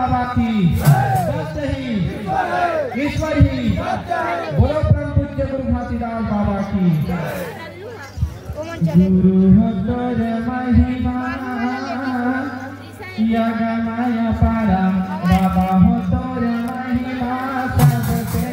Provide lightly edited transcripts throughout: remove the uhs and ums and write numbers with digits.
बाबा की सत्य ही ईश्वर ही बोलो परम पूज्य गुरु घासीदास बाबा की। गुरु हो तोर महिमा यग माया पारा बाबा हो तोर महिमा सबसे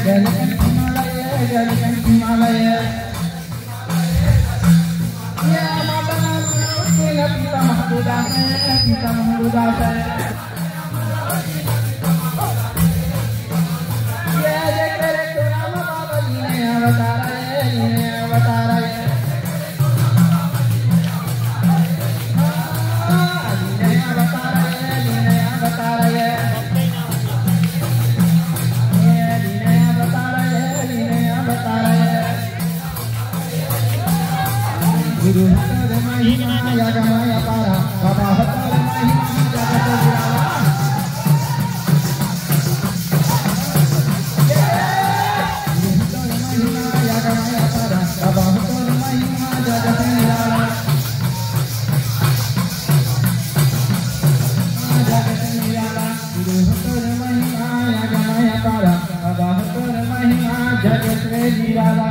जलकंठ हिमालय जलकंठ हिमालय ये माता के पिता महबूदास है पिता महबूदास है ये जय करे राम बाबा जी ने अवतार है अवतार है गुरु महिमा या गमाया पारा बाबा हतर महिमा जगत विराला गुरु महिमा या गमाया पारा बाबा हतर महिमा जगत विराला जगत विराला गुरु हतर महिमा या गमाया पारा बाबा हतर महिमा जगत विराला।